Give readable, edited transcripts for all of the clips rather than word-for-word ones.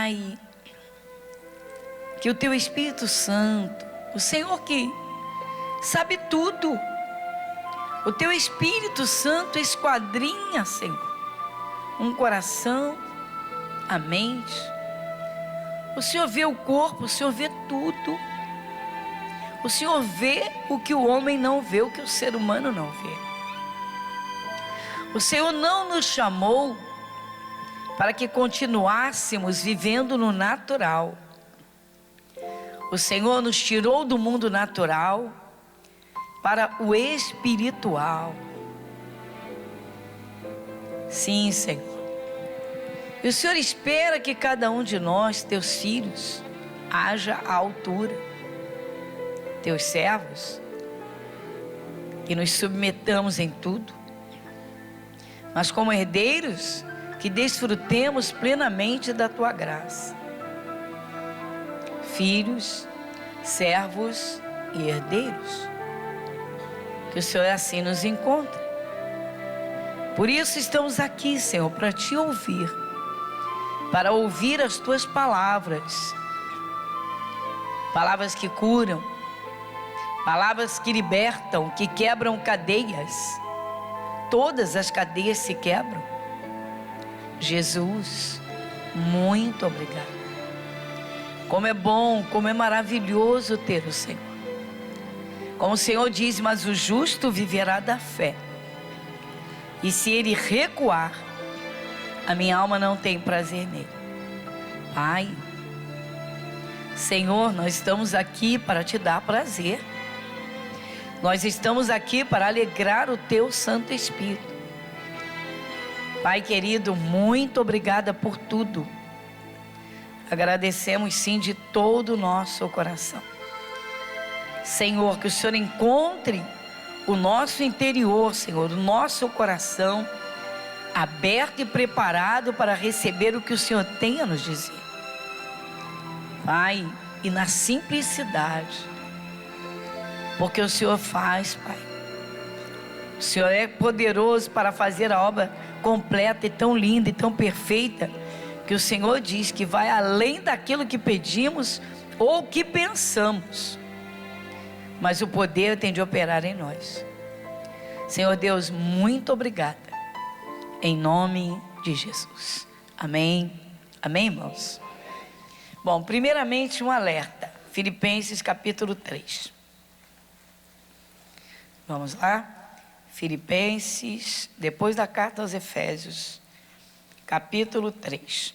Pai, que o Teu Espírito Santo, o Senhor que sabe tudo, o Teu Espírito Santo esquadrinha, Senhor, um coração, a mente. O Senhor vê o corpo, o Senhor vê tudo. O Senhor vê o que o homem não vê, o que o ser humano não vê. O Senhor não nos chamou para que continuássemos vivendo no natural. O Senhor nos tirou do mundo natural para o espiritual. Sim, Senhor. E o Senhor espera que cada um de nós, teus filhos, haja à altura, teus servos, que nos submetamos em tudo, mas como herdeiros, que desfrutemos plenamente da tua graça. Filhos, servos e herdeiros. Que o Senhor assim nos encontre. Por isso estamos aqui, Senhor, para te ouvir, para ouvir as tuas palavras, palavras que curam, palavras que libertam, que quebram cadeias. Todas as cadeias se quebram. Jesus, muito obrigado. Como é bom, como é maravilhoso ter o Senhor. Como o Senhor diz, mas o justo viverá da fé. E se ele recuar, a minha alma não tem prazer nele. Pai, Senhor, nós estamos aqui para te dar prazer. Nós estamos aqui para alegrar o teu Santo Espírito. Pai querido, muito obrigada por tudo. Agradecemos sim de todo o nosso coração. Senhor, que o Senhor encontre o nosso interior, Senhor, o nosso coração aberto e preparado para receber o que o Senhor tem a nos dizer. Pai, e na simplicidade, porque o Senhor faz, Pai. O Senhor é poderoso para fazer a obra completa e tão linda e tão perfeita, que o Senhor diz que vai além daquilo que pedimos ou que pensamos. Mas o poder tem de operar em nós. Senhor Deus, muito obrigada. Em nome de Jesus. Amém. Amém, irmãos? Bom, primeiramente um alerta. Filipenses capítulo 3. Vamos lá? Filipenses, depois da carta aos Efésios, capítulo 3.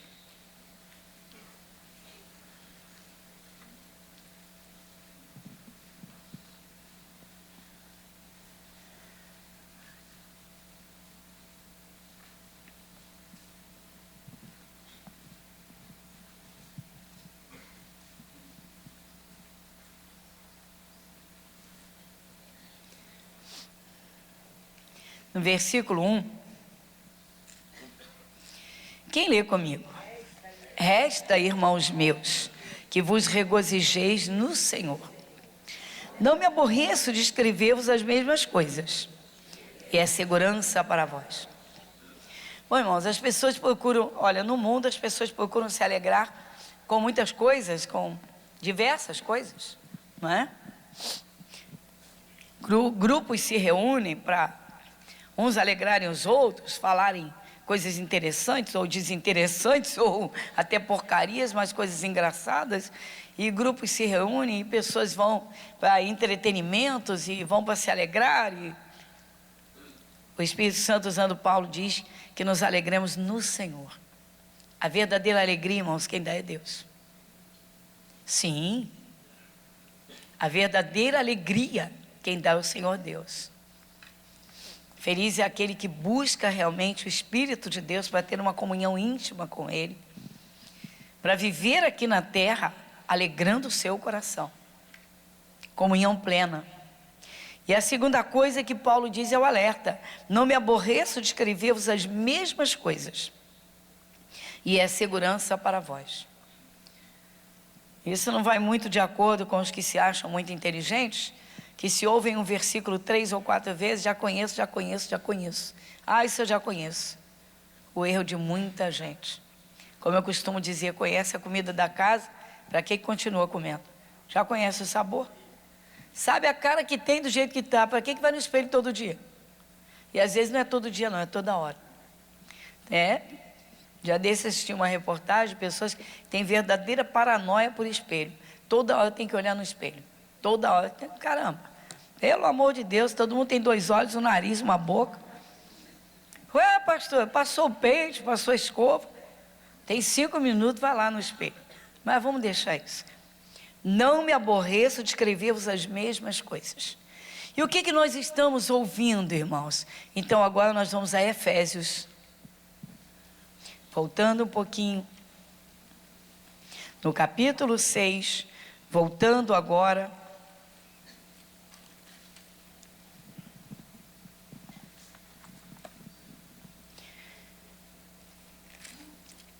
No versículo 1, quem lê comigo? Resta, irmãos meus, que vos regozijeis no Senhor. Não me aborreço de escrever-vos as mesmas coisas, e é segurança para vós. Bom, irmãos, as pessoas procuram, olha, no mundo as pessoas procuram se alegrar com muitas coisas, com diversas coisas, não é? Grupos se reúnem para uns alegrarem os outros, falarem coisas interessantes ou desinteressantes, ou até porcarias, mas coisas engraçadas. E grupos se reúnem e pessoas vão para entretenimentos e vão para se alegrar. E o Espírito Santo, usando Paulo, diz que nos alegremos no Senhor. A verdadeira alegria, irmãos, quem dá é Deus. Sim, a verdadeira alegria, quem dá é o Senhor Deus. Feliz é aquele que busca realmente o Espírito de Deus para ter uma comunhão íntima com Ele, para viver aqui na terra alegrando o seu coração, comunhão plena. E a segunda coisa que Paulo diz é o alerta: não me aborreço de escrever-vos as mesmas coisas, e é segurança para vós. Isso não vai muito de acordo com os que se acham muito inteligentes, que se ouvem um versículo 3 ou 4 vezes, já conheço. Ah, isso eu já conheço. O erro de muita gente. Como eu costumo dizer, conhece a comida da casa, para que continua comendo? Já conhece o sabor? Sabe a cara que tem do jeito que está, para que vai no espelho todo dia? E às vezes não é todo dia não, é toda hora. Já desse assisti uma reportagem, pessoas que têm verdadeira paranoia por espelho. Toda hora tem que olhar no espelho. Toda hora, caramba. Pelo amor de Deus, todo mundo tem 2 olhos, um nariz, uma boca. Ué, pastor, passou o pente, passou a escova. Tem 5 minutos, vai lá no espelho. Mas vamos deixar isso. Não me aborreço de escrever-vos as mesmas coisas. E o que nós estamos ouvindo, irmãos? Então agora nós vamos a Efésios. Voltando um pouquinho. No capítulo 6, voltando agora.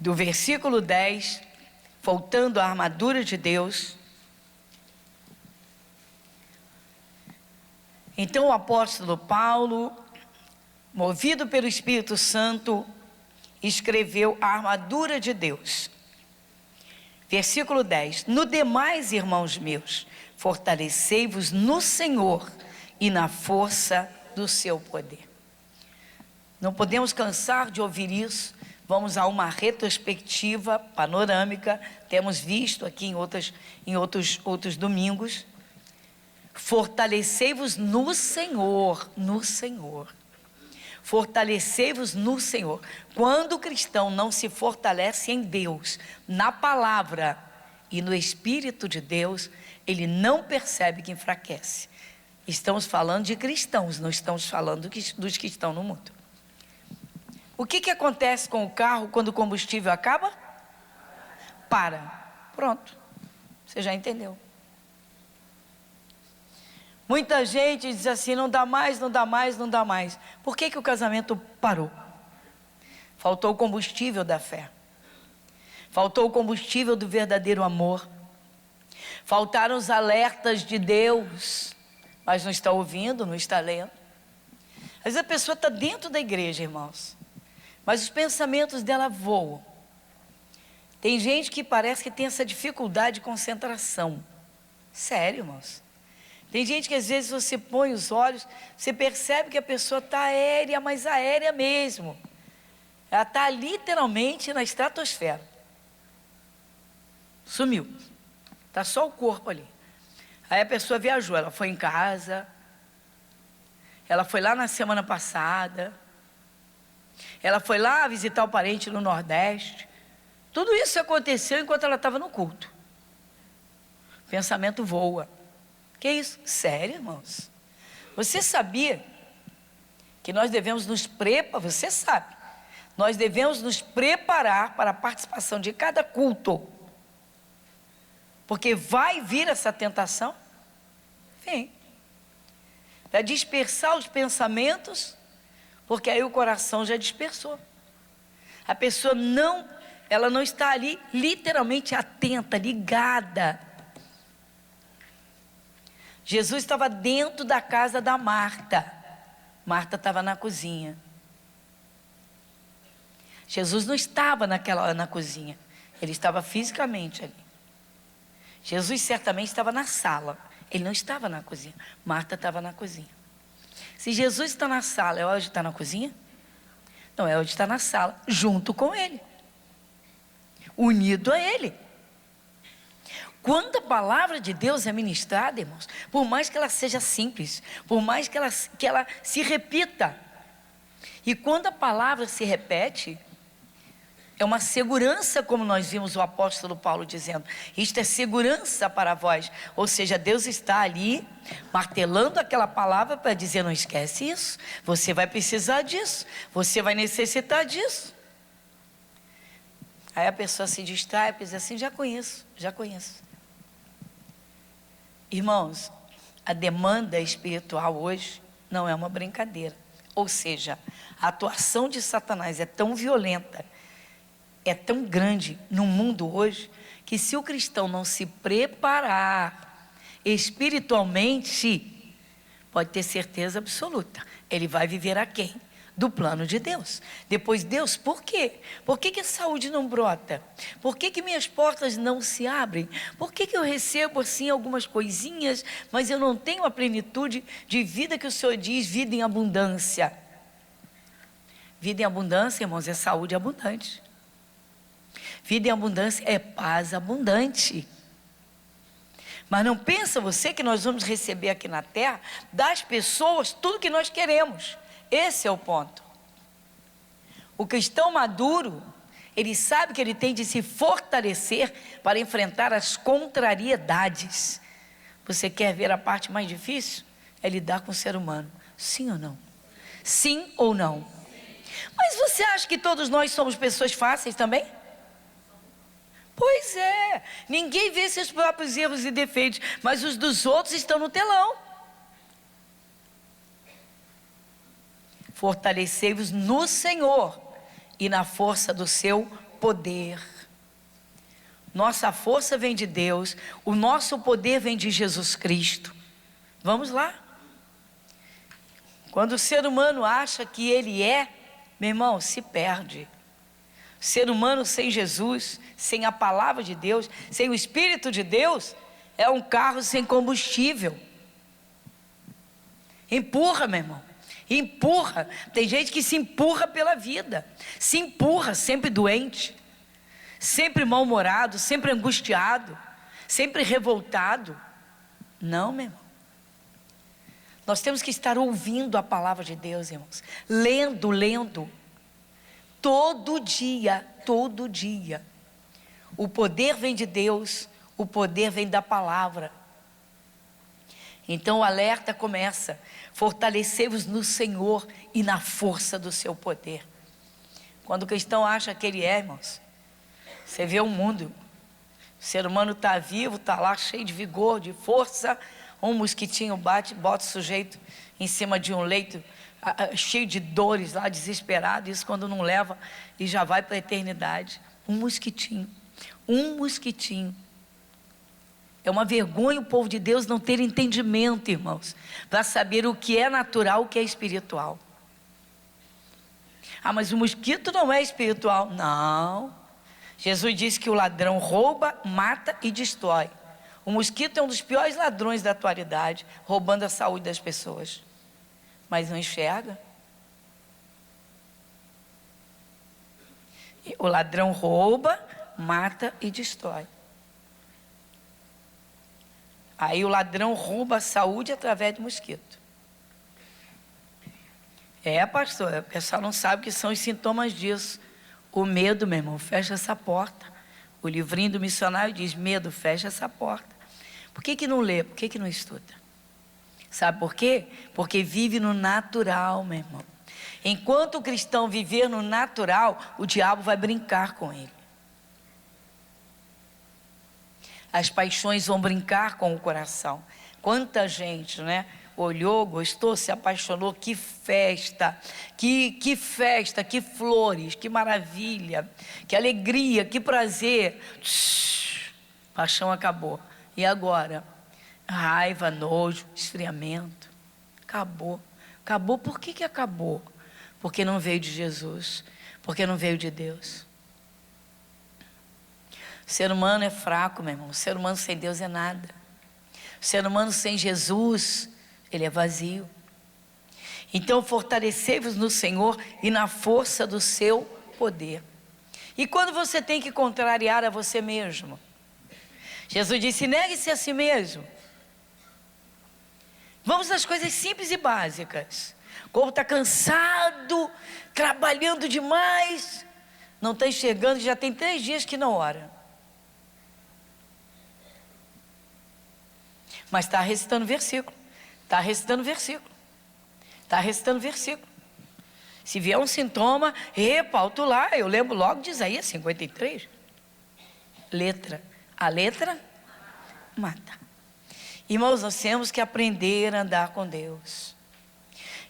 Do versículo 10, voltando à armadura de Deus. Então o apóstolo Paulo, movido pelo Espírito Santo, escreveu a armadura de Deus. Versículo 10: No demais, irmãos meus, fortalecei-vos no Senhor e na força do seu poder. Não podemos cansar de ouvir isso. Vamos a uma retrospectiva panorâmica, temos visto aqui em outros domingos. Fortalecei-vos no Senhor, no Senhor. Fortalecei-vos no Senhor. Quando o cristão não se fortalece em Deus, na palavra e no Espírito de Deus, ele não percebe que enfraquece. Estamos falando de cristãos, não estamos falando dos que estão no mundo. O que acontece com o carro quando o combustível acaba? Para. Pronto. Você já entendeu. Muita gente diz assim, não dá mais, não dá mais, não dá mais. Por que o casamento parou? Faltou o combustível da fé. Faltou o combustível do verdadeiro amor. Faltaram os alertas de Deus, mas não está ouvindo, não está lendo. Às vezes a pessoa está dentro da igreja, irmãos, mas os pensamentos dela voam. Tem gente que parece que tem essa dificuldade de concentração. Sério, irmãos. Tem gente que às vezes você põe os olhos, você percebe que a pessoa está aérea, mas aérea mesmo. Ela está literalmente na estratosfera. Sumiu. Está só o corpo ali. Aí a pessoa viajou, ela foi em casa, ela foi lá na semana passada, ela foi lá visitar o parente no Nordeste. Tudo isso aconteceu enquanto ela estava no culto. O pensamento voa. Que isso? Sério, irmãos? Você sabia que nós devemos nos preparar? Você sabe. Nós devemos nos preparar para a participação de cada culto. Porque vai vir essa tentação? Vem. Para dispersar os pensamentos, porque aí o coração já dispersou. A pessoa ela não está ali literalmente atenta, ligada. Jesus estava dentro da casa da Marta. Marta estava na cozinha. Jesus não estava naquela hora na cozinha. Ele estava fisicamente ali. Jesus certamente estava na sala. Ele não estava na cozinha. Marta estava na cozinha. Se Jesus está na sala, é hora de estar na cozinha? Não, é hora de estar na sala, junto com Ele. Unido a Ele. Quando a palavra de Deus é ministrada, irmãos, por mais que ela seja simples, por mais que ela se repita, e quando a palavra se repete, é uma segurança, como nós vimos o apóstolo Paulo dizendo, isto é segurança para vós, ou seja, Deus está ali, martelando aquela palavra para dizer, não esquece isso, você vai precisar disso, você vai necessitar disso. Aí a pessoa se distrai, pensa assim, já conheço. Irmãos, a demanda espiritual hoje não é uma brincadeira. Ou seja, a atuação de Satanás é tão violenta, é tão grande no mundo hoje, que se o cristão não se preparar espiritualmente, pode ter certeza absoluta, ele vai viver aquém do plano de Deus. Depois, Deus, por quê? Por que a saúde não brota? Por que minhas portas não se abrem? Por que eu recebo assim algumas coisinhas, mas eu não tenho a plenitude de vida que o Senhor diz, vida em abundância? Vida em abundância, irmãos, é saúde abundante. Vida em abundância é paz abundante. Mas não pensa você que nós vamos receber aqui na terra das pessoas tudo que nós queremos. Esse é o ponto. O cristão maduro, ele sabe que ele tem de se fortalecer para enfrentar as contrariedades. Você quer ver a parte mais difícil? É lidar com o ser humano. Sim ou não? Sim ou não? Mas você acha que todos nós somos pessoas fáceis também? Pois é, ninguém vê seus próprios erros e defeitos, mas os dos outros estão no telão. Fortalecei-vos no Senhor e na força do seu poder. Nossa força vem de Deus, o nosso poder vem de Jesus Cristo. Vamos lá. Quando o ser humano acha que ele é, meu irmão, se perde. O ser humano sem Jesus, sem a palavra de Deus, sem o Espírito de Deus, é um carro sem combustível. Empurra, meu irmão. Empurra. Tem gente que se empurra pela vida. Se empurra, sempre doente, sempre mal-humorado, sempre angustiado, sempre revoltado. Não, meu irmão. Nós temos que estar ouvindo a palavra de Deus, irmãos. Lendo. Todo dia. O poder vem de Deus, o poder vem da palavra. Então o alerta começa: fortalecei-vos no Senhor e na força do seu poder. Quando o cristão acha que ele é, irmãos, você vê o mundo, o ser humano está vivo, está lá cheio de vigor, de força, um mosquitinho bota o sujeito em cima de um leito, cheio de dores lá, desesperado, isso quando não leva e já vai para a eternidade. Um mosquitinho. É uma vergonha o povo de Deus não ter entendimento, irmãos, para saber o que é natural, o que é espiritual. Ah, mas o mosquito não é espiritual. Não. Jesus disse que o ladrão rouba, mata e destrói. O mosquito é um dos piores ladrões da atualidade, roubando a saúde das pessoas. Mas não enxerga. O ladrão rouba, mata e destrói. Aí o ladrão rouba a saúde através do mosquito. Pastor, o pessoal não sabe o que são os sintomas disso. O medo, meu irmão, fecha essa porta. O livrinho do missionário diz: medo, fecha essa porta. Por que não lê? Por que não estuda? Sabe por quê? Porque vive no natural, meu irmão. Enquanto o cristão viver no natural, o diabo vai brincar com ele. As paixões vão brincar com o coração. Quanta gente, né? Olhou, gostou, se apaixonou, que festa, que festa, que flores, que maravilha, que alegria, que prazer. Paixão acabou. E agora? Raiva, nojo, esfriamento. Acabou. Acabou. Por que acabou? Porque não veio de Jesus, porque não veio de Deus. O ser humano é fraco, meu irmão. O ser humano sem Deus é nada. O ser humano sem Jesus, ele é vazio. Então fortalecei-vos no Senhor e na força do seu poder. E quando você tem que contrariar a você mesmo? Jesus disse: negue-se a si mesmo. Vamos às coisas simples e básicas. O corpo está cansado, trabalhando demais, não está enxergando, já tem 3 dias que não ora. Mas está recitando versículo. Se vier um sintoma, alto lá, eu lembro logo de Isaías 53. A letra mata. Irmãos, nós temos que aprender a andar com Deus.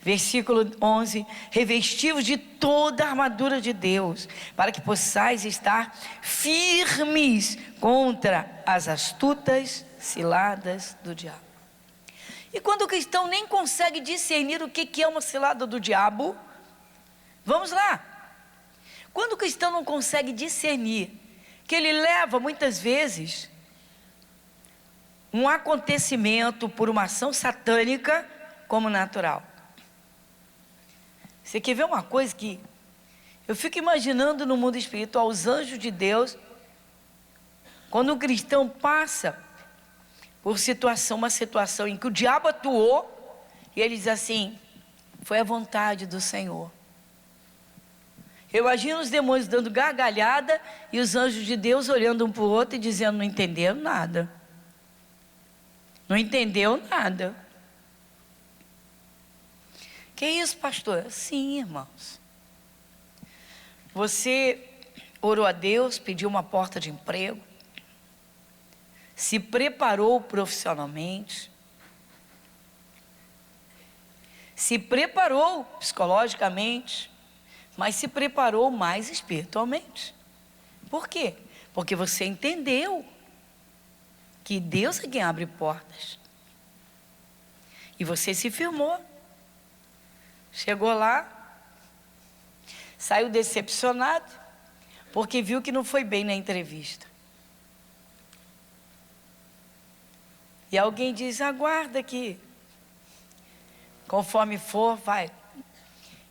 Versículo 11: revesti-vos de toda a armadura de Deus, para que possais estar firmes contra as astutas ciladas do diabo. E quando o cristão nem consegue discernir o que é uma cilada do diabo, Vamos lá. Quando o cristão não consegue discernir que ele leva muitas vezes um acontecimento por uma ação satânica como natural. Você quer ver uma coisa que eu fico imaginando no mundo espiritual, os anjos de Deus, quando o cristão passa por uma situação em que o diabo atuou, e ele diz assim: foi a vontade do Senhor. Eu imagino os demônios dando gargalhada e os anjos de Deus olhando um para o outro e dizendo: não entenderam nada. Não entendeu nada. Que isso, pastor? Sim, irmãos. Você orou a Deus, pediu uma porta de emprego, se preparou profissionalmente, se preparou psicologicamente, mas se preparou mais espiritualmente. Por quê? Porque você entendeu que Deus é quem abre portas. E você se firmou. Chegou lá, saiu decepcionado, porque viu que não foi bem na entrevista. E alguém diz: aguarda aqui. Conforme for, vai.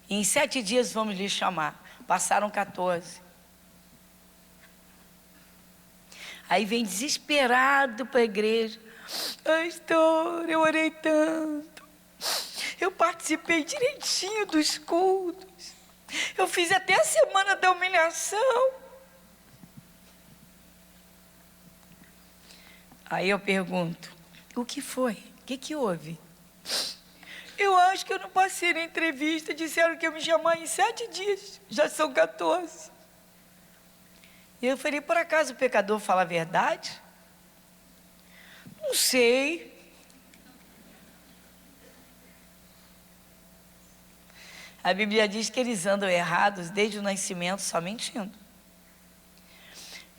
Em 7 dias vamos lhe chamar. Passaram 14. Aí vem desesperado para a igreja: pastor, eu orei tanto, eu participei direitinho dos cultos, eu fiz até a semana da humilhação. Aí eu pergunto: o que foi? O que houve? Eu acho que eu não passei na entrevista, disseram que eu me chamar em 7 dias, já são 14. E eu falei: por acaso o pecador fala a verdade? Não sei. A Bíblia diz que eles andam errados desde o nascimento, só mentindo.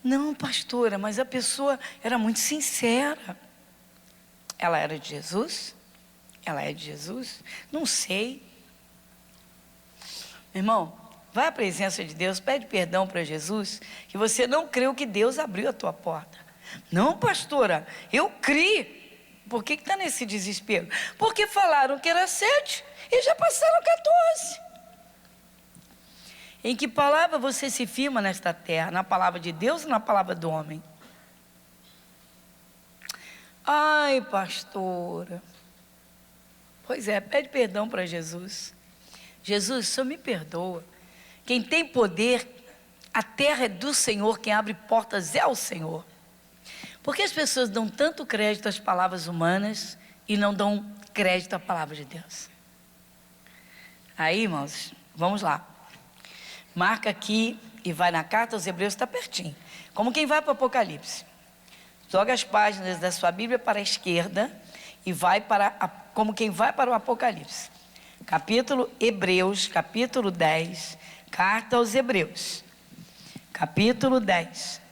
Não, pastora, mas a pessoa era muito sincera. Ela era de Jesus? Ela é de Jesus? Não sei. Irmão, vai à presença de Deus, pede perdão para Jesus, que você não creu que Deus abriu a tua porta. Não, pastora, eu criei. Por que está nesse desespero? Porque falaram que era 7 e já passaram 14. Em que palavra você se firma nesta terra? Na palavra de Deus ou na palavra do homem? Ai, pastora. Pois é, pede perdão para Jesus. Jesus, o Senhor me perdoa. Quem tem poder, a terra é do Senhor, quem abre portas é o Senhor. Por que as pessoas dão tanto crédito às palavras humanas e não dão crédito à palavra de Deus? Aí, irmãos, vamos lá. Marca aqui e vai na carta aos Hebreus, está pertinho. Como quem vai para o Apocalipse. Joga as páginas da sua Bíblia para a esquerda e vai como quem vai para o Apocalipse. Hebreus, capítulo 10, carta aos Hebreus, capítulo 10.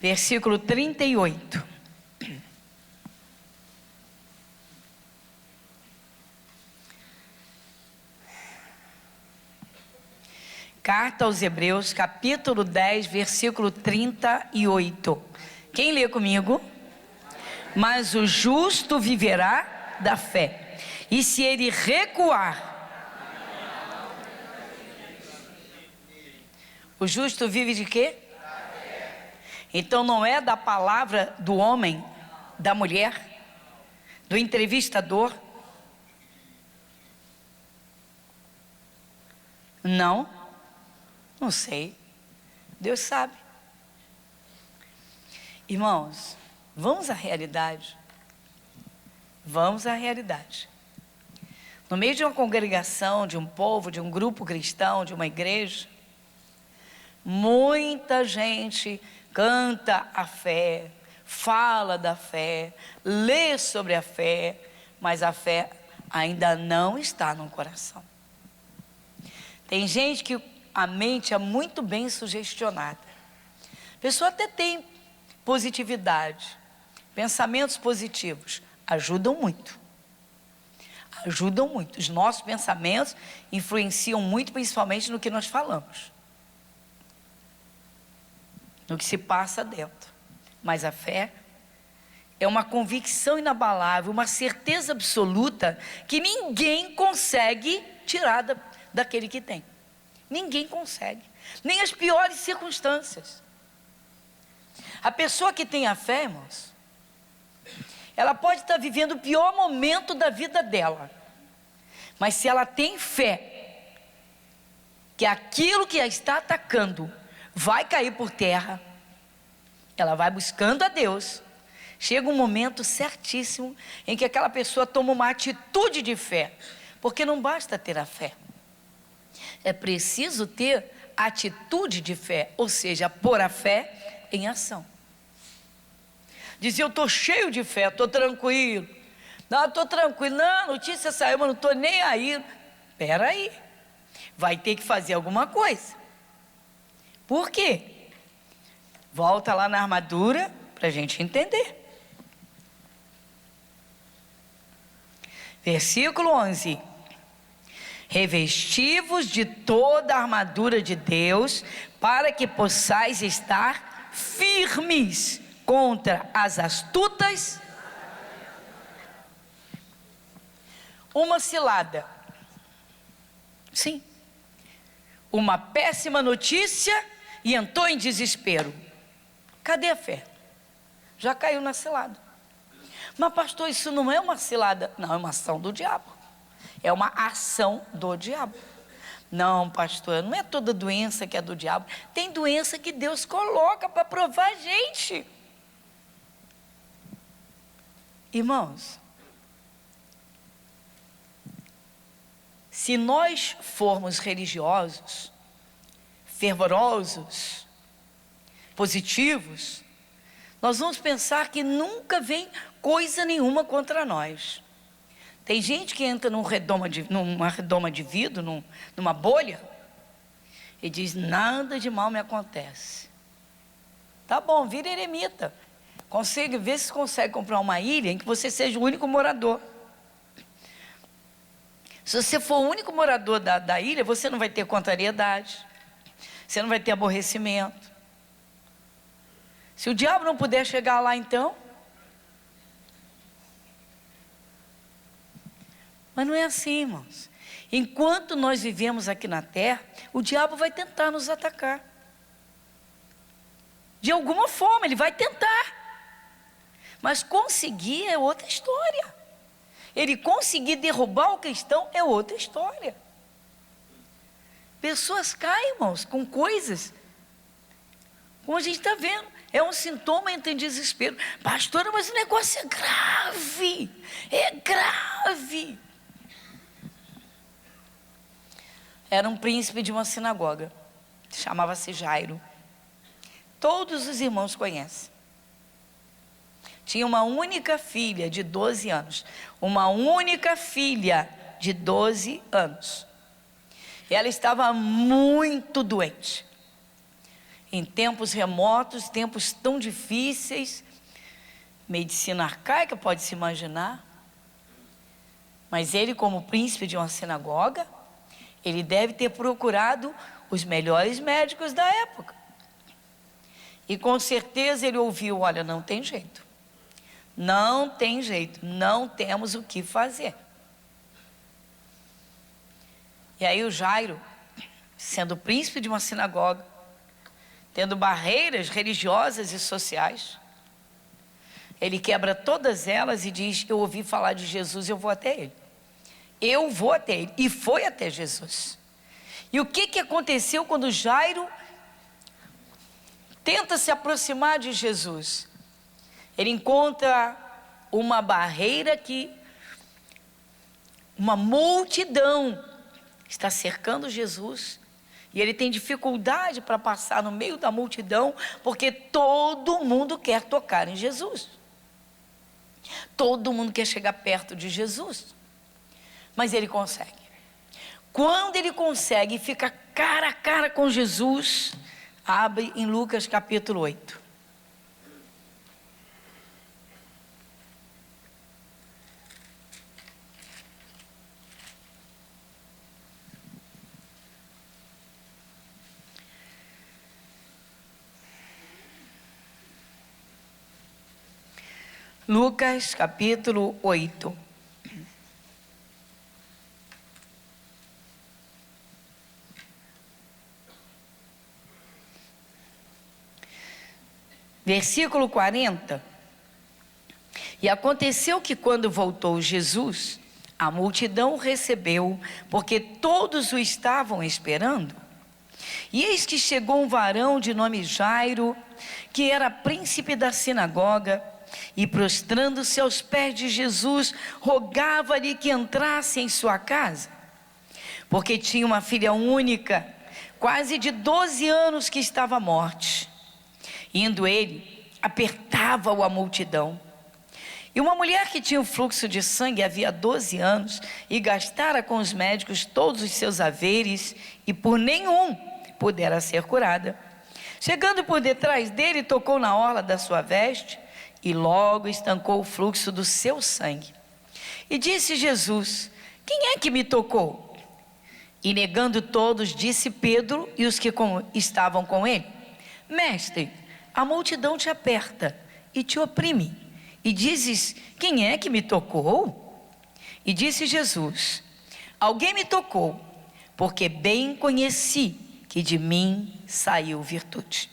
Versículo 38. Carta aos Hebreus, capítulo 10, versículo 38. Quem lê comigo? Mas o justo viverá da fé, e se ele recuar, o justo vive de quê? Então não é da palavra do homem, da mulher, do entrevistador? Não sei. Deus sabe. Irmãos, vamos à realidade. Vamos à realidade. No meio de uma congregação, de um povo, de um grupo cristão, de uma igreja, muita gente canta a fé, fala da fé, lê sobre a fé, mas a fé ainda não está no coração. Tem gente que a mente é muito bem sugestionada. A pessoa até tem positividade, pensamentos positivos ajudam muito. Ajudam muito. Os nossos pensamentos influenciam muito, principalmente no que nós falamos, no que se passa dentro. Mas a fé é uma convicção inabalável, uma certeza absoluta que ninguém consegue tirar daquele que tem. Ninguém consegue, nem as piores circunstâncias. A pessoa que tem a fé, irmãos, ela pode estar vivendo o pior momento da vida dela, mas se ela tem fé que aquilo que a está atacando vai cair por terra, ela vai buscando a Deus. Chega um momento certíssimo em que aquela pessoa toma uma atitude de fé, porque não basta ter a fé, é preciso ter atitude de fé, ou seja, pôr a fé em ação. Dizer, eu estou cheio de fé, estou tranquilo. Não, estou tranquilo. Não, a notícia saiu, mas não estou nem aí. Espera aí. Vai ter que fazer alguma coisa. Por quê? Volta lá na armadura para a gente entender. Versículo 11. Revesti-vos de toda a armadura de Deus, para que possais estar firmes contra as astutas. Uma cilada. Sim. Uma péssima notícia e entrou em desespero. Cadê a fé? Já caiu na cilada. Mas pastor, isso não é uma cilada. Não, é uma ação do diabo. É uma ação do diabo. Não, pastor, não é toda doença que é do diabo. Tem doença que Deus coloca para provar a gente. Irmãos, se nós formos religiosos, fervorosos, positivos, nós vamos pensar que nunca vem coisa nenhuma contra nós. Tem gente que entra numa redoma de vidro, numa bolha, e diz, nada de mal me acontece. Tá bom, vira eremita. Vê se consegue comprar uma ilha em que você seja o único morador. Se você for o único morador da ilha, você não vai ter contrariedade, você não vai ter aborrecimento. Se o diabo não puder chegar lá, então. Mas não é assim, irmãos. Enquanto nós vivemos aqui na terra, o diabo vai tentar nos atacar. De alguma forma, ele vai tentar. Mas conseguir é outra história. Ele conseguir derrubar o cristão é outra história. Pessoas caem, irmãos, com coisas, como a gente está vendo. É um sintoma, entra em desespero. Pastora, mas o negócio é grave. É grave. Era um príncipe de uma sinagoga. Chamava-se Jairo. Todos os irmãos conhecem. Tinha uma única filha de 12 anos. Uma única filha de 12 anos. Ela estava muito doente. Em tempos remotos, tempos tão difíceis, medicina arcaica, pode se imaginar. Mas ele, como príncipe de uma sinagoga, ele deve ter procurado os melhores médicos da época. E com certeza ele ouviu, olha, não tem jeito. Não tem jeito, não temos o que fazer. E aí o Jairo, sendo príncipe de uma sinagoga, tendo barreiras religiosas e sociais, ele quebra todas elas e diz, eu ouvi falar de Jesus, eu vou até ele. Eu vou até ele. E foi até Jesus. E o que aconteceu quando Jairo tenta se aproximar de Jesus? Ele encontra uma barreira uma multidão está cercando Jesus. E ele tem dificuldade para passar no meio da multidão, porque todo mundo quer tocar em Jesus. Todo mundo quer chegar perto de Jesus. Mas ele consegue. Quando ele consegue, fica cara a cara com Jesus. Abre em Lucas capítulo 8. Lucas capítulo 8. Versículo 40. E aconteceu que quando voltou Jesus, a multidão o recebeu, porque todos o estavam esperando. E eis que chegou um varão de nome Jairo, que era príncipe da sinagoga, e prostrando-se aos pés de Jesus, rogava-lhe que entrasse em sua casa, porque tinha uma filha única, quase de 12 anos, que estava à morte. Indo ele, apertava-o a multidão. E uma mulher que tinha um fluxo de sangue havia 12 anos, e gastara com os médicos todos os seus haveres, e por nenhum pudera ser curada, chegando por detrás dele, tocou na orla da sua veste, e logo estancou o fluxo do seu sangue. E disse Jesus: quem é que me tocou? E negando todos, disse Pedro e os que estavam com ele: Mestre, a multidão te aperta e te oprime, e dizes: quem é que me tocou? E disse Jesus: alguém me tocou, porque bem conheci que de mim saiu virtude.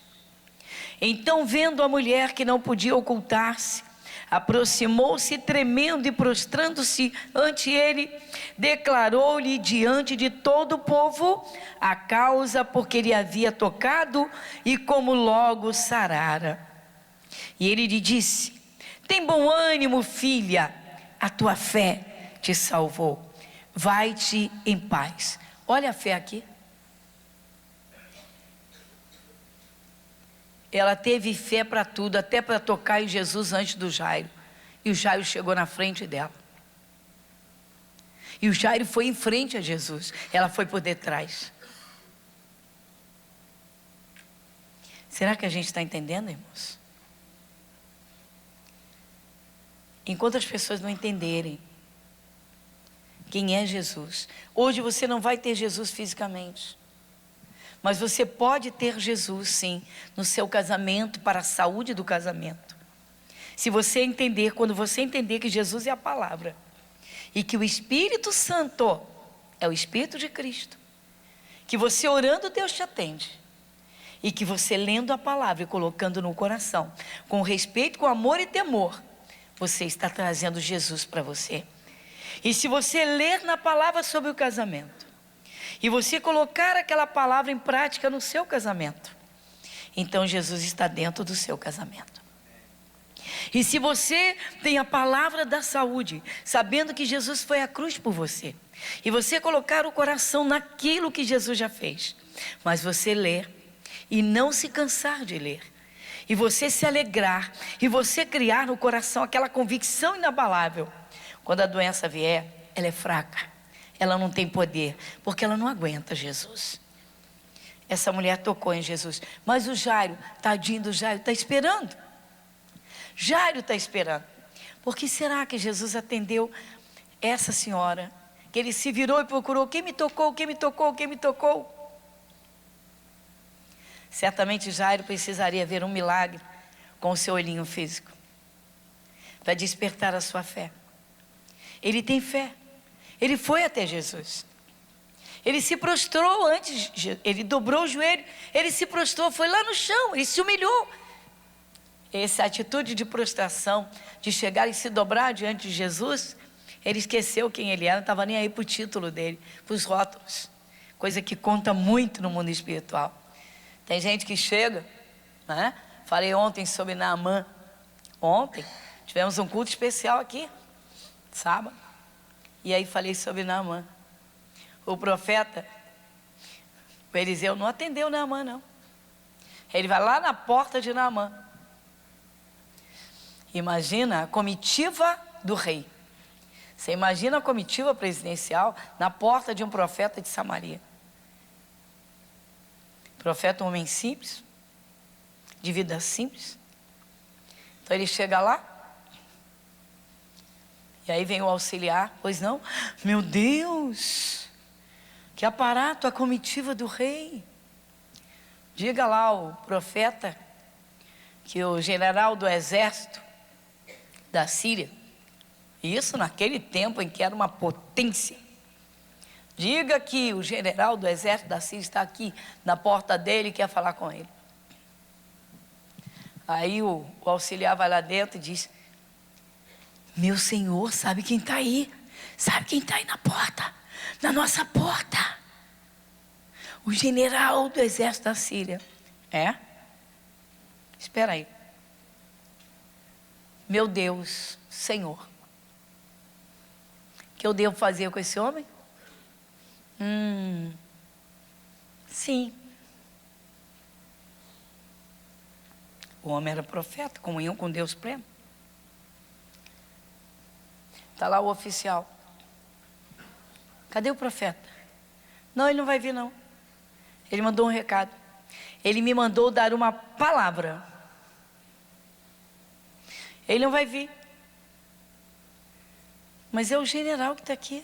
Então, vendo a mulher que não podia ocultar-se, aproximou-se tremendo e prostrando-se ante ele, declarou-lhe diante de todo o povo a causa por que ele havia tocado e como logo sarara. E ele lhe disse: tem bom ânimo, filha, a tua fé te salvou, vai-te em paz. Olha a fé aqui. Ela teve fé para tudo, até para tocar em Jesus antes do Jairo. E o Jairo chegou na frente dela. E o Jairo foi em frente a Jesus, ela foi por detrás. Será que a gente está entendendo, irmãos? Enquanto as pessoas não entenderem quem é Jesus, hoje você não vai ter Jesus fisicamente, mas você pode ter Jesus, sim, no seu casamento, para a saúde do casamento. Se você entender, quando você entender que Jesus é a palavra, e que o Espírito Santo é o Espírito de Cristo, que você orando, Deus te atende, e que você lendo a palavra e colocando no coração, com respeito, com amor e temor, você está trazendo Jesus para você. E se você ler na palavra sobre o casamento, e você colocar aquela palavra em prática no seu casamento, então Jesus está dentro do seu casamento. E se você tem a palavra da saúde, sabendo que Jesus foi à cruz por você, e você colocar o coração naquilo que Jesus já fez, mas você ler e não se cansar de ler, e você se alegrar, e você criar no coração aquela convicção inabalável, quando a doença vier, ela é fraca, ela não tem poder, porque ela não aguenta Jesus. Essa mulher tocou em Jesus, mas o Jairo, tadinho do Jairo, está esperando. Jairo está esperando. Por que será que Jesus atendeu essa senhora? Que ele se virou e procurou: quem me tocou, quem me tocou, quem me tocou? Certamente Jairo precisaria ver um milagre com o seu olhinho físico, para despertar a sua fé. Ele tem fé. Ele foi até Jesus, ele se prostrou antes, ele dobrou o joelho, ele se prostrou, foi lá no chão, ele se humilhou. Essa atitude de prostração, de chegar e se dobrar diante de Jesus, ele esqueceu quem ele era, não estava nem aí para o título dele, para os rótulos, coisa que conta muito no mundo espiritual. Tem gente que chega, né? Falei ontem sobre Naamã, ontem tivemos um culto especial aqui, sábado. E aí falei sobre Naamã. O profeta, o Eliseu, não atendeu Naamã, não. Ele vai lá na porta de Naamã. Imagina a comitiva do rei. Você imagina a comitiva presidencial na porta de um profeta de Samaria. Profeta, um homem simples, de vida simples. Então ele chega lá. E aí vem o auxiliar: pois não? Meu Deus, que aparato a comitiva do rei. Diga lá ao profeta que o general do exército da Síria. Isso naquele tempo em que era uma potência. Diga que o general do exército da Síria está aqui na porta dele e quer falar com ele. Aí o auxiliar vai lá dentro e diz: meu senhor, sabe quem está aí? Sabe quem está aí na porta? Na nossa porta. O general do exército da Síria. É? Espera aí. Meu Deus, Senhor, o que eu devo fazer com esse homem? Sim. O homem era profeta, comunhão com Deus pleno. Está lá o oficial. Cadê o profeta? Não, ele não vai vir não. Ele mandou um recado. Ele me mandou dar uma palavra. Ele não vai vir. Mas é o general que está aqui.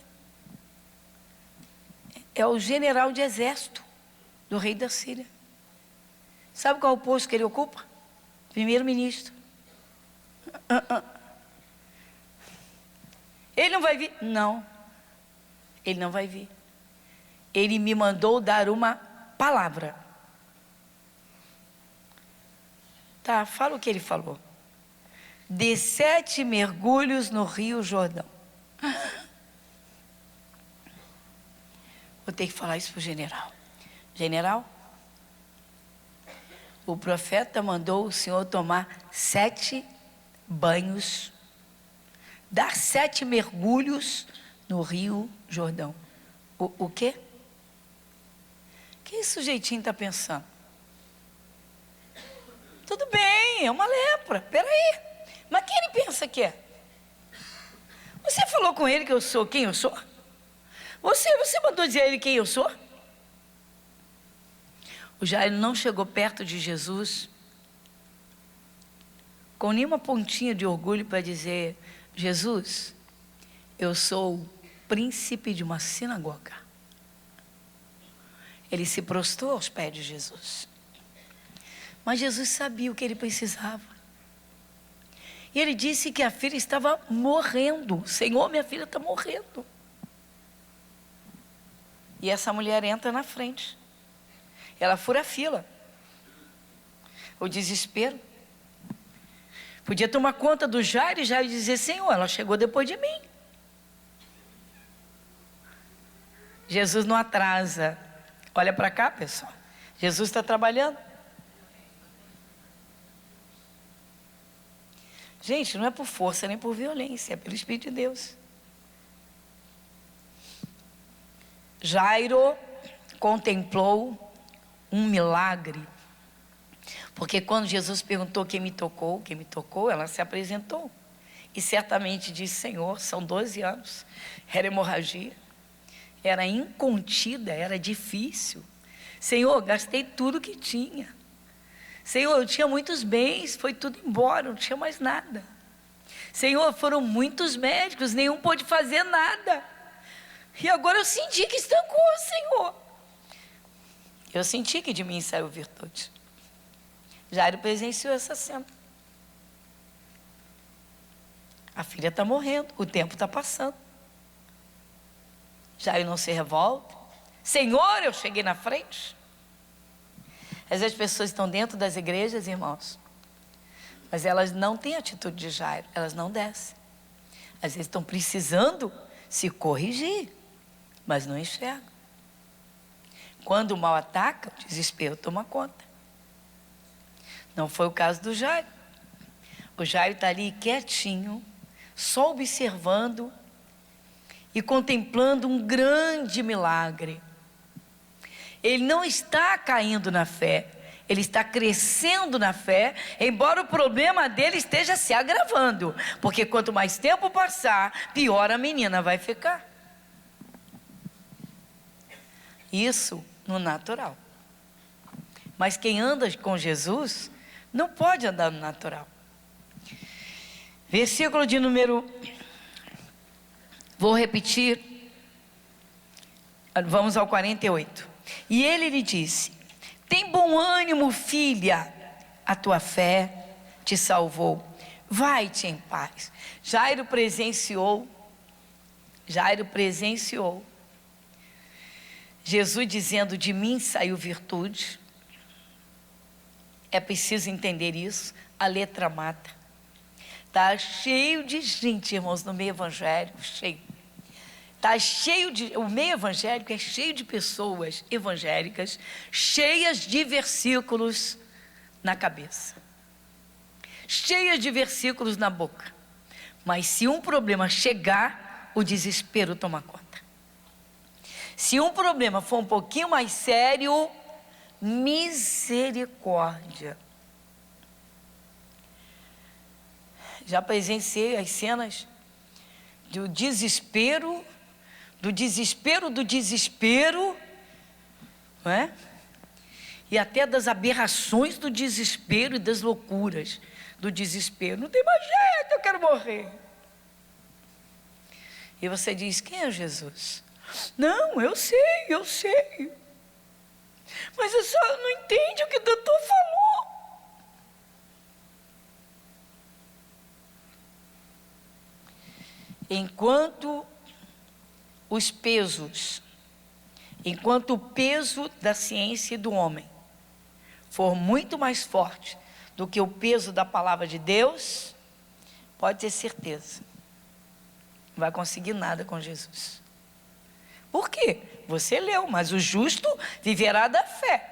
É o general de exército do rei da Síria. Sabe qual é o posto que ele ocupa? Primeiro-ministro. Ele não vai vir? Não. Ele não vai vir. Ele me mandou dar uma palavra. Tá, fala o que ele falou. Dê 7 mergulhos no Rio Jordão. Vou ter que falar isso para o general. General, o profeta mandou o senhor tomar 7 banhos, dar 7 mergulhos no Rio Jordão. O quê? O que esse sujeitinho está pensando? Tudo bem, é uma lepra, peraí. Mas quem ele pensa que é? Você falou com ele que eu sou quem eu sou? Você mandou dizer a ele quem eu sou? O Jairo não chegou perto de Jesus com nenhuma pontinha de orgulho para dizer: Jesus, eu sou o príncipe de uma sinagoga. Ele se prostrou aos pés de Jesus. Mas Jesus sabia o que ele precisava. E ele disse que a filha estava morrendo. Senhor, minha filha está morrendo. E essa mulher entra na frente. Ela fura a fila. O desespero. Podia tomar conta do Jairo e Jairo dizer: Senhor, ela chegou depois de mim. Jesus não atrasa. Olha para cá, pessoal. Jesus está trabalhando. Gente, não é por força nem por violência, é pelo Espírito de Deus. Jairo contemplou um milagre. Porque quando Jesus perguntou quem me tocou, ela se apresentou. E certamente disse: Senhor, são 12 anos. Era hemorragia. Era incontida, era difícil. Senhor, gastei tudo que tinha. Senhor, eu tinha muitos bens, foi tudo embora, não tinha mais nada. Senhor, foram muitos médicos, nenhum pôde fazer nada. E agora eu senti que estancou, Senhor. Eu senti que de mim saiu virtude. Jairo presenciou essa cena. A filha está morrendo, o tempo está passando. Jairo não se revolta. Senhor, eu cheguei na frente. Às vezes as pessoas estão dentro das igrejas, irmãos, mas elas não têm a atitude de Jairo, elas não descem. Às vezes estão precisando se corrigir, mas não enxergam. Quando o mal ataca, o desespero toma conta. Não foi o caso do Jairo. O Jairo está ali quietinho, só observando e contemplando um grande milagre. Ele não está caindo na fé, ele está crescendo na fé, embora o problema dele esteja se agravando, porque quanto mais tempo passar, pior a menina vai ficar. Isso no natural. Mas quem anda com Jesus não pode andar no natural. Versículo de número... Vou repetir. Vamos ao 48. E ele lhe disse: tem bom ânimo, filha, a tua fé te salvou. vai-te em paz. Jairo presenciou Jesus dizendo: de mim saiu virtude. É preciso entender isso. A letra mata. Está cheio de gente, irmãos, no meio evangélico, cheio. O meio evangélico é cheio de pessoas evangélicas, cheias de versículos na cabeça, cheias de versículos na boca. Mas se um problema chegar, o desespero toma conta. Se um problema for um pouquinho mais sério, misericórdia. Já presenciei as cenas do desespero, não é? E até das aberrações do desespero e das loucuras do desespero. Não tem mais jeito, eu quero morrer. E você diz: quem é Jesus? Não, eu sei. Mas a senhora não entende o que o doutor falou. Enquanto o peso da ciência e do homem for muito mais forte do que o peso da palavra de Deus, pode ter certeza, não vai conseguir nada com Jesus. Por quê? Você leu, mas o justo viverá da fé.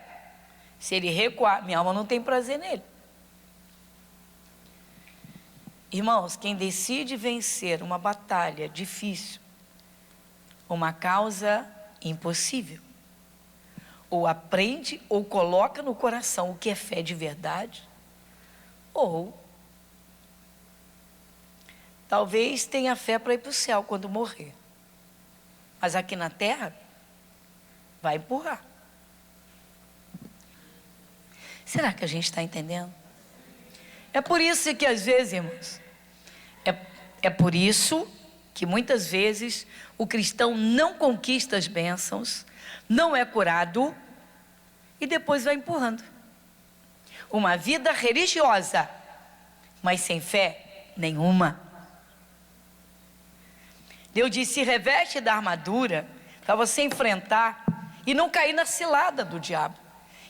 Se ele recuar, minha alma não tem prazer nele. Irmãos, quem decide vencer uma batalha difícil, uma causa impossível, ou aprende ou coloca no coração o que é fé de verdade, ou talvez tenha fé para ir para o céu quando morrer, mas aqui na terra vai empurrar. Será que a gente está entendendo? É por isso que às vezes, irmãos, é por isso que muitas vezes o cristão não conquista as bênçãos, não é curado e depois vai empurrando. Uma vida religiosa, mas sem fé nenhuma. Deus disse: se reveste da armadura para você enfrentar e não cair na cilada do diabo.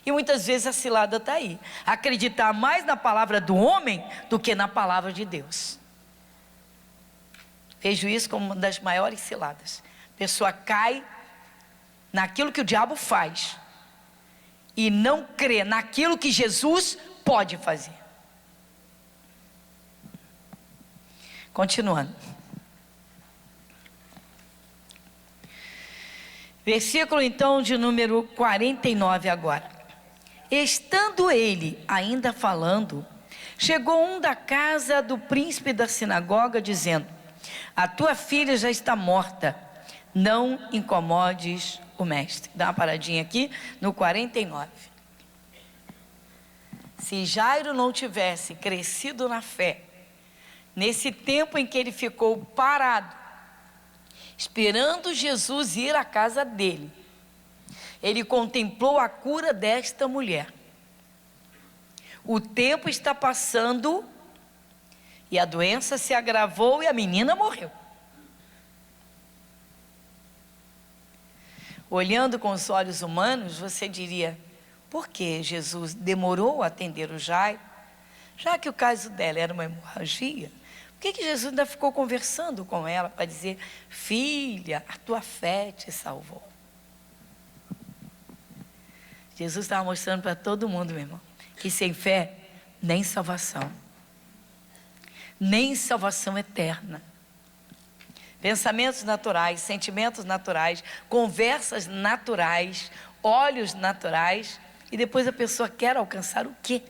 E muitas vezes a cilada está aí. Acreditar mais na palavra do homem do que na palavra de Deus. Vejo isso como uma das maiores ciladas. A pessoa cai naquilo que o diabo faz e não crê naquilo que Jesus pode fazer. Continuando. Versículo então de número 49 agora. Estando ele ainda falando, chegou um da casa do príncipe da sinagoga, dizendo: a tua filha já está morta, não incomodes o mestre. Dá uma paradinha aqui no 49. Se Jairo não tivesse crescido na fé, nesse tempo em que ele ficou parado, esperando Jesus ir à casa dele, ele contemplou a cura desta mulher. O tempo está passando e a doença se agravou e a menina morreu. Olhando com os olhos humanos, você diria: por que Jesus demorou a atender o Jairo? Já que o caso dela era uma hemorragia, por que Jesus ainda ficou conversando com ela para dizer: filha, a tua fé te salvou? Jesus estava mostrando para todo mundo, meu irmão, que sem fé, nem salvação eterna. Pensamentos naturais, sentimentos naturais, conversas naturais, olhos naturais, e depois a pessoa quer alcançar o quê?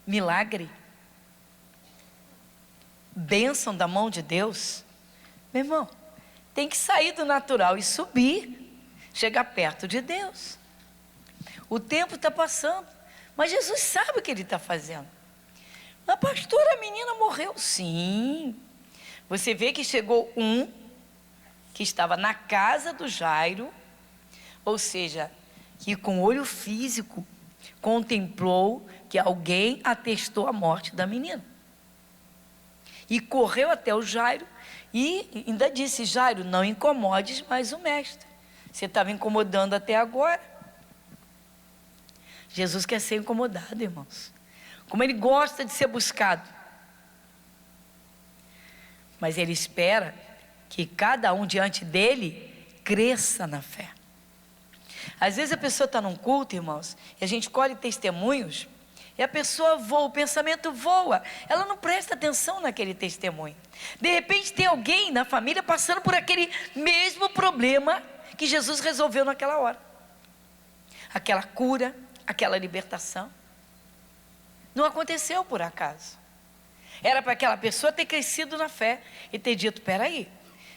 Milagre? Bênção da mão de Deus? Meu irmão, tem que sair do natural e subir, chegar perto de Deus. O tempo está passando, mas Jesus sabe o que ele está fazendo. Mas pastora, a menina morreu. Sim, você vê que chegou um que estava na casa do Jairo, ou seja, que com olho físico contemplou que alguém atestou a morte da menina. e correu até o Jairo e ainda disse: Jairo, não incomodes mais o mestre. Você estava incomodando até agora. Jesus quer ser incomodado, irmãos. Como ele gosta de ser buscado. Mas ele espera que cada um diante dele cresça na fé. Às vezes a pessoa está num culto, irmãos, e a gente colhe testemunhos, e a pessoa voa, o pensamento voa, ela não presta atenção naquele testemunho. De repente tem alguém na família passando por aquele mesmo problema que Jesus resolveu naquela hora. Aquela cura, aquela libertação. Não aconteceu por acaso. Era para aquela pessoa ter crescido na fé e ter dito: peraí,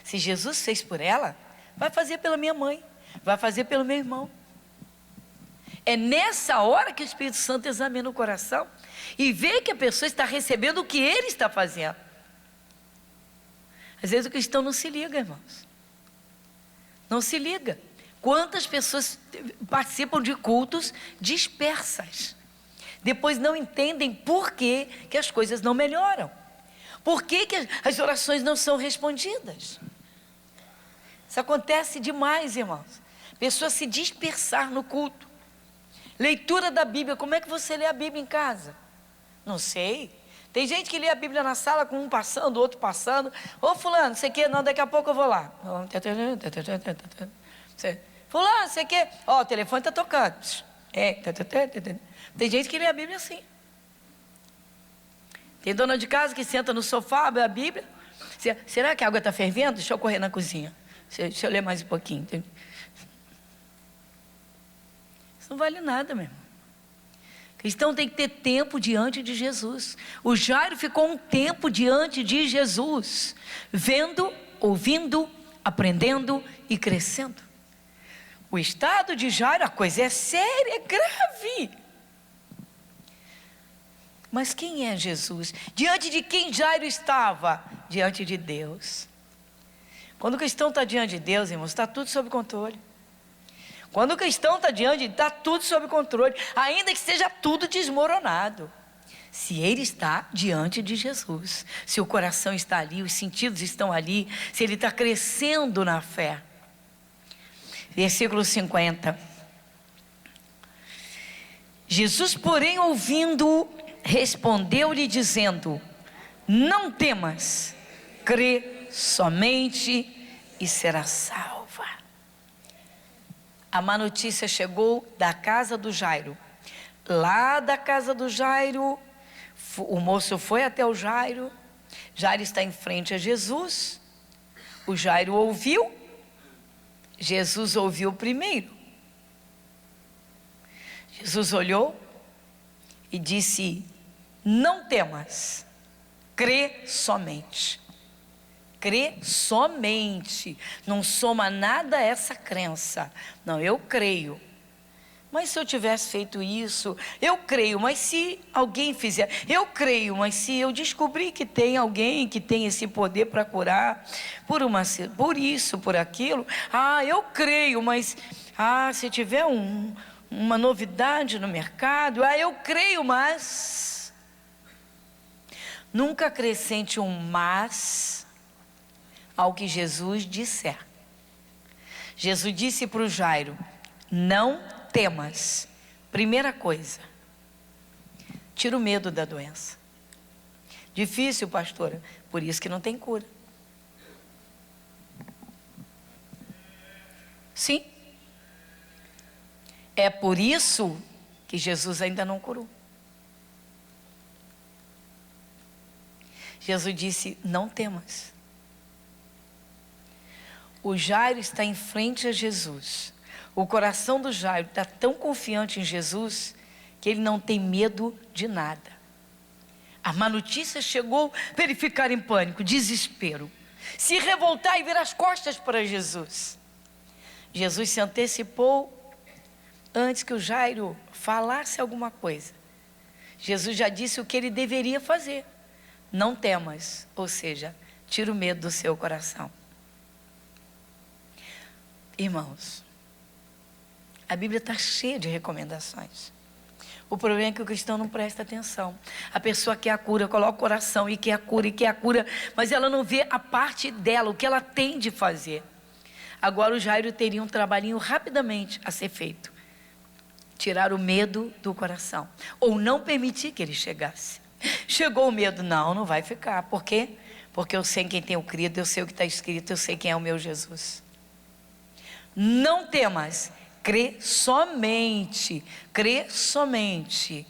se Jesus fez por ela, vai fazer pela minha mãe, vai fazer pelo meu irmão. É nessa hora que o Espírito Santo examina o coração e vê que a pessoa está recebendo o que ele está fazendo. Às vezes o cristão não se liga, irmãos. Não se liga. Quantas pessoas participam de cultos dispersas, depois não entendem por que as coisas não melhoram, por que as orações não são respondidas. Isso acontece demais, irmãos. Pessoas se dispersar no culto. Leitura da Bíblia, como é que você lê a Bíblia em casa? Não sei. Tem gente que lê a Bíblia na sala com um passando, outro passando. Ô fulano, você quer? Não, daqui a pouco eu vou lá. Fulano, você quer? Ó, o telefone está tocando. Tem gente que lê a Bíblia assim. Tem dona de casa que senta no sofá, abre a Bíblia. Será que a água está fervendo? Deixa eu correr na cozinha. Deixa eu ler mais um pouquinho. Isso não vale nada, meu irmão. Cristão tem que ter tempo diante de Jesus. O Jairo ficou um tempo diante de Jesus, vendo, ouvindo, aprendendo e crescendo. O estado de Jairo, a coisa é séria, é grave. Mas quem é Jesus? Diante de quem Jairo estava? Diante de Deus. Quando o cristão está diante de Deus, irmãos, está tudo sob controle. Quando o cristão está diante, está tudo sob controle, ainda que esteja tudo desmoronado. Se ele está diante de Jesus, se o coração está ali, os sentidos estão ali, se ele está crescendo na fé. Versículo 50. Jesus, porém, ouvindo, respondeu-lhe dizendo: não temas, crê somente e serás salva. A má notícia chegou da casa do Jairo. Lá da casa do Jairo, o moço foi até o Jairo. Jairo está em frente a Jesus. O Jairo ouviu. Jesus ouviu primeiro. Jesus olhou e disse: não temas, crê somente. Crê somente. Não soma nada a essa crença. Não, eu creio. Mas se eu tivesse feito isso, eu creio. Mas se alguém fizer, eu creio. Mas se eu descobrir que tem alguém que tem esse poder para curar, por isso, por aquilo, eu creio. Mas se tiver uma novidade no mercado, eu creio. Mas nunca acrescente um mas ao que Jesus disser. Jesus disse para o Jairo: não temas. Primeira coisa, tira o medo da doença. Difícil, pastora, por isso que não tem cura. Sim, é por isso que Jesus ainda não curou. Jesus disse: não temas. O Jairo está em frente a Jesus. O coração do Jairo está tão confiante em Jesus que ele não tem medo de nada. A má notícia chegou para ele ficar em pânico, desespero, se revoltar e virar as costas para Jesus. Jesus se antecipou antes que o Jairo falasse alguma coisa. Jesus já disse o que ele deveria fazer: não temas, ou seja, tira o medo do seu coração. Irmãos, a Bíblia está cheia de recomendações. O problema é que o cristão não presta atenção. A pessoa quer a cura, coloca o coração e quer a cura, mas ela não vê a parte dela, o que ela tem de fazer. Agora o Jairo teria um trabalhinho rapidamente a ser feito. Tirar o medo do coração, ou não permitir que ele chegasse. Chegou o medo, não vai ficar. Por quê? Porque eu sei em quem tenho crido, eu sei o que está escrito, eu sei quem é o meu Jesus. Não temas, crê somente, crê somente.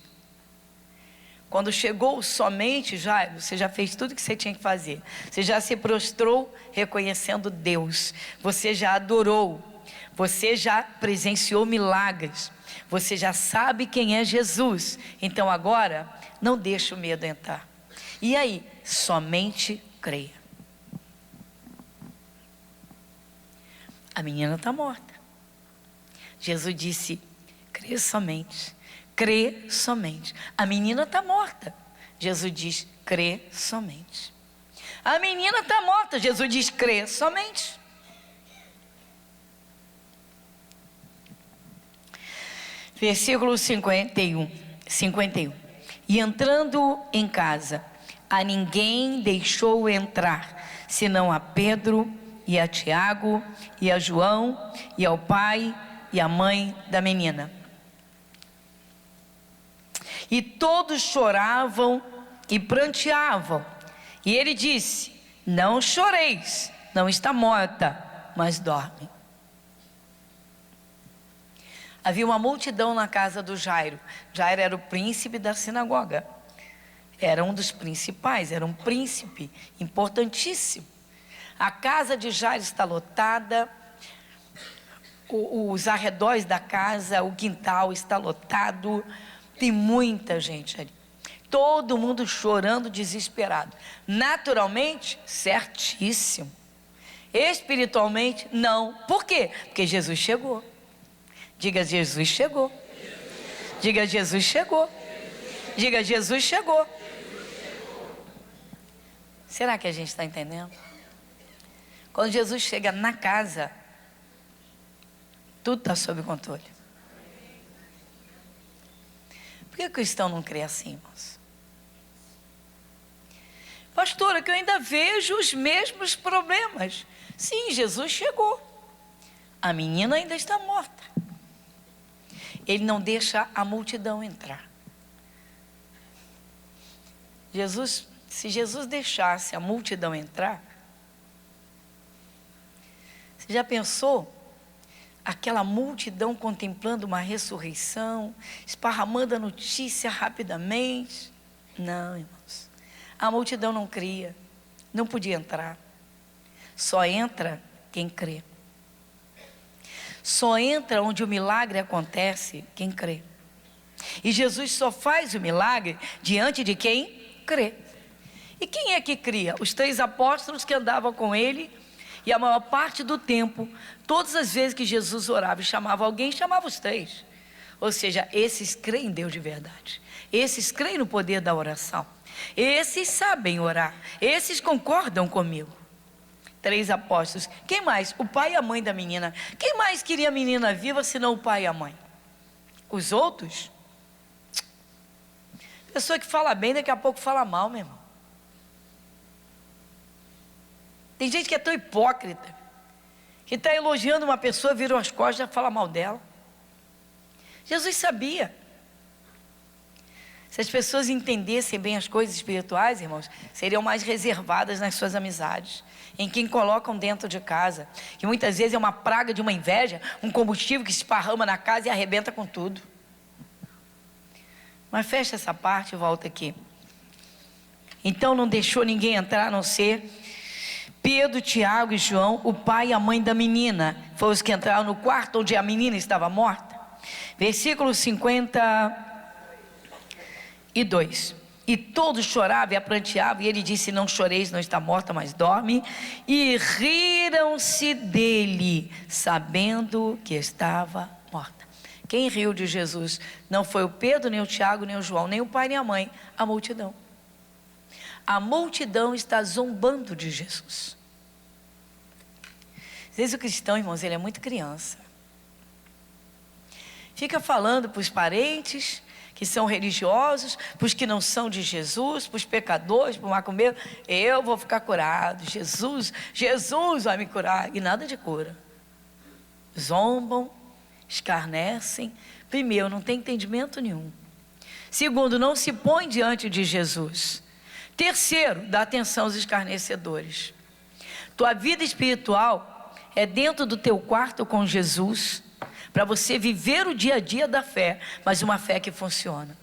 Quando chegou somente, Jairo, você já fez tudo o que você tinha que fazer. Você já se prostrou reconhecendo Deus. Você já adorou. Você já presenciou milagres. Você já sabe quem é Jesus. Então agora, não deixe o medo entrar. E aí, somente creia. A menina está morta. Jesus disse, crê somente. Crê somente. A menina está morta. Jesus diz, crê somente. A menina está morta. Jesus diz, crê somente. Versículo 51. E entrando em casa, a ninguém deixou entrar, senão a Pedro e a Tiago e a João e ao pai e a mãe da menina. E todos choravam e pranteavam. E ele disse, não choreis, não está morta, mas dorme. Havia uma multidão na casa do Jairo. Jairo era o príncipe da sinagoga. Era um dos principais, era um príncipe importantíssimo. A casa de Jairo está lotada, os arredores da casa, o quintal está lotado, tem muita gente ali. Todo mundo chorando, desesperado. Naturalmente, certíssimo. Espiritualmente, não. Por quê? Porque Jesus chegou. Diga, Jesus chegou. Diga, Jesus chegou. Diga, Jesus chegou. Será que a gente está entendendo? Quando Jesus chega na casa, tudo está sob controle. Por que o cristão não crê assim, irmãos? Pastora, que eu ainda vejo os mesmos problemas. Sim, Jesus chegou. A menina ainda está morta. Ele não deixa a multidão entrar. Se Jesus deixasse a multidão entrar, você já pensou? Aquela multidão contemplando uma ressurreição, esparramando a notícia rapidamente. Não, irmãos. A multidão não cria, não podia entrar. Só entra quem crê. Só entra onde o milagre acontece quem crê. E Jesus só faz o milagre diante de quem crê. E quem é que cria? Os 3 apóstolos que andavam com ele. E a maior parte do tempo, todas as vezes que Jesus orava e chamava alguém, chamava os 3. Ou seja, esses creem em Deus de verdade. Esses creem no poder da oração. Esses sabem orar. Esses concordam comigo. 3 apóstolos. Quem mais? O pai e a mãe da menina. Quem mais queria a menina viva senão o pai e a mãe? Os outros? Pessoa que fala bem, daqui a pouco fala mal, meu irmão. Tem gente que é tão hipócrita, que está elogiando uma pessoa, virou as costas e já fala mal dela. Jesus sabia. Se as pessoas entendessem bem as coisas espirituais, irmãos, seriam mais reservadas nas suas amizades, em quem colocam dentro de casa, que muitas vezes é uma praga de uma inveja, um combustível que se esparrama na casa e arrebenta com tudo. Mas fecha essa parte e volta aqui. Então não deixou ninguém entrar, a não ser Pedro, Tiago e João, o pai e a mãe da menina. Foram os que entraram no quarto onde a menina estava morta. Versículo 52. E todos choravam e pranteavam, e ele disse, não choreis, não está morta, mas dorme. E riram-se dele, sabendo que estava morta. Quem riu de Jesus? Não foi o Pedro, nem o Tiago, nem o João, nem o pai, nem a mãe, a multidão. A multidão está zombando de Jesus. Às vezes o cristão, irmãos, ele é muito criança. Fica falando para os parentes que são religiosos, para os que não são de Jesus, para os pecadores, para o macumbeiro. Eu vou ficar curado, Jesus vai me curar. E nada de cura. Zombam, escarnecem. Primeiro, não tem entendimento nenhum. Segundo, não se põe diante de Jesus. Terceiro, dá atenção aos escarnecedores. Tua vida espiritual é dentro do teu quarto com Jesus, para você viver o dia a dia da fé, mas uma fé que funciona.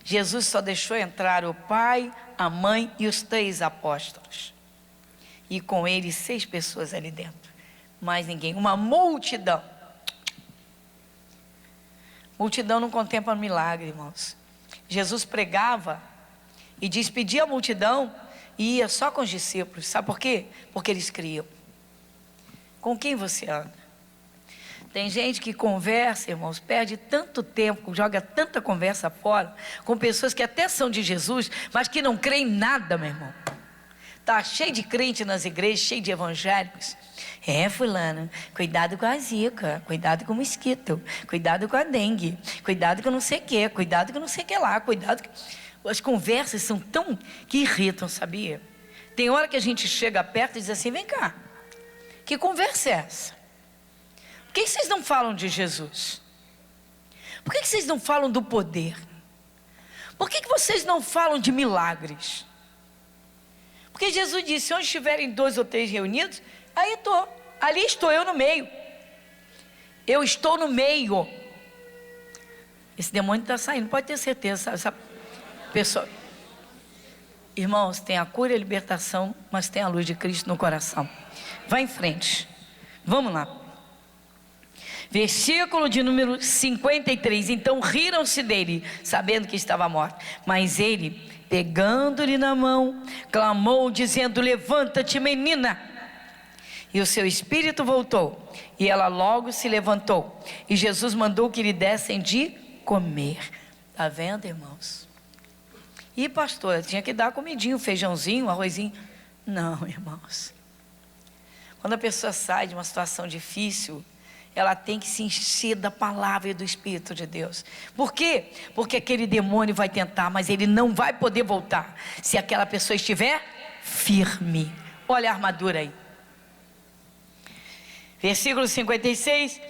Jesus só deixou entrar o pai, a mãe e os 3 apóstolos. E com eles 6 pessoas ali dentro. Mais ninguém, uma multidão. Multidão não contempla milagre, irmãos. Jesus pregava e despedia a multidão e ia só com os discípulos. Sabe por quê? Porque eles criam. Com quem você anda? Tem gente que conversa, irmãos, perde tanto tempo, joga tanta conversa fora, com pessoas que até são de Jesus, mas que não creem em nada, meu irmão. Está cheio de crente nas igrejas, cheio de evangélicos. Fulano, cuidado com a zika, cuidado com o mosquito, cuidado com a dengue, cuidado com não sei o que, cuidado com não sei o que lá, cuidado com... As conversas são tão que irritam, sabia? Tem hora que a gente chega perto e diz assim, vem cá, que conversa é essa? Por que vocês não falam de Jesus? Por que vocês não falam do poder? Por que vocês não falam de milagres? Porque Jesus disse, onde estiverem 2 ou 3 reunidos, aí estou. Ali estou eu no meio. Eu estou no meio. Esse demônio está saindo, pode ter certeza. Essa pessoa... Irmãos, tem a cura e a libertação, mas tem a luz de Cristo no coração. Vai em frente. Vamos lá. Versículo de número 53. Então riram-se dele, sabendo que estava morto. Mas ele, pegando-lhe na mão, clamou, dizendo, levanta-te, menina. E o seu espírito voltou, e ela logo se levantou. E Jesus mandou que lhe dessem de comer. Está vendo, irmãos? E pastor, tinha que dar comidinho, feijãozinho, arrozinho. Não, irmãos. Quando a pessoa sai de uma situação difícil, ela tem que se encher da palavra e do Espírito de Deus. Por quê? Porque aquele demônio vai tentar, mas ele não vai poder voltar, se aquela pessoa estiver firme. Olha a armadura aí. Versículo 56.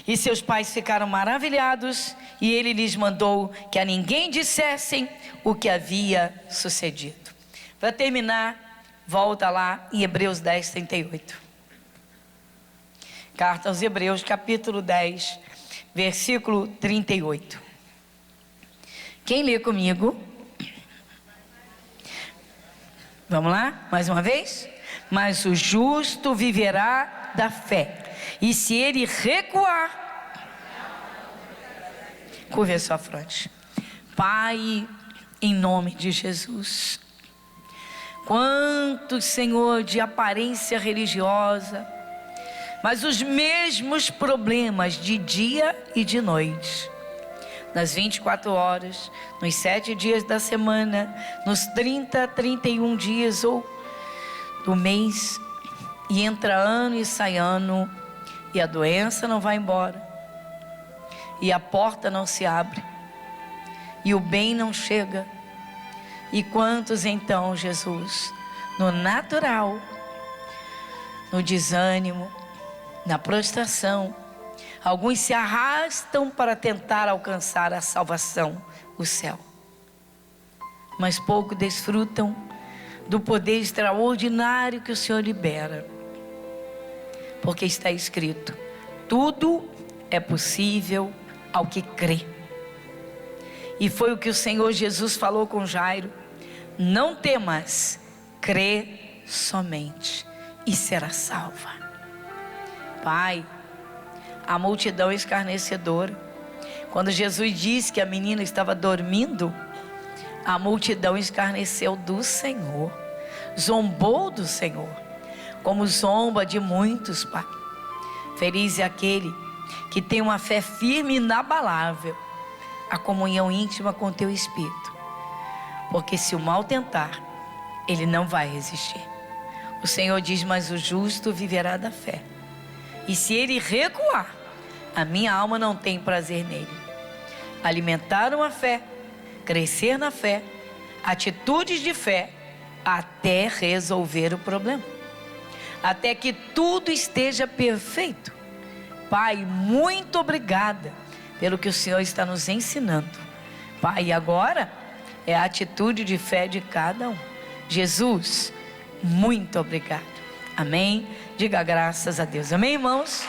E seus pais ficaram maravilhados, e ele lhes mandou que a ninguém dissessem o que havia sucedido. Para terminar, volta lá em Hebreus 10, 38. Carta aos Hebreus, capítulo 10, versículo 38. Quem lê comigo? Vamos lá, mais uma vez? Mas o justo viverá da fé, e se ele recuar, curve a sua fronte. Pai, em nome de Jesus, quantos, Senhor, de aparência religiosa, mas os mesmos problemas de dia e de noite, nas 24 horas, nos 7 dias da semana, nos 30, 31 dias ou do mês, e entra ano e sai ano, e a doença não vai embora, e a porta não se abre, e o bem não chega. E quantos então, Jesus, no natural, no desânimo, na prostração, alguns se arrastam para tentar alcançar a salvação, o céu, mas pouco desfrutam do poder extraordinário que o Senhor libera, porque está escrito, tudo é possível ao que crê. E foi o que o Senhor Jesus falou com Jairo, não temas, crê somente e será salva. Pai, a multidão escarnecedora, quando Jesus disse que a menina estava dormindo, a multidão escarneceu do Senhor, zombou do Senhor, como zomba de muitos, Pai. Feliz é aquele que tem uma fé firme e inabalável, a comunhão íntima com teu Espírito, porque se o mal tentar, ele não vai resistir. O Senhor diz, mas o justo viverá da fé, e se ele recuar, a minha alma não tem prazer nele. alimentaram a fé, crescer na fé, atitudes de fé, até resolver o problema, até que tudo esteja perfeito. Pai, muito obrigada pelo que o Senhor está nos ensinando. Pai, agora é a atitude de fé de cada um. Jesus, muito obrigado. Amém? Diga graças a Deus. Amém, irmãos?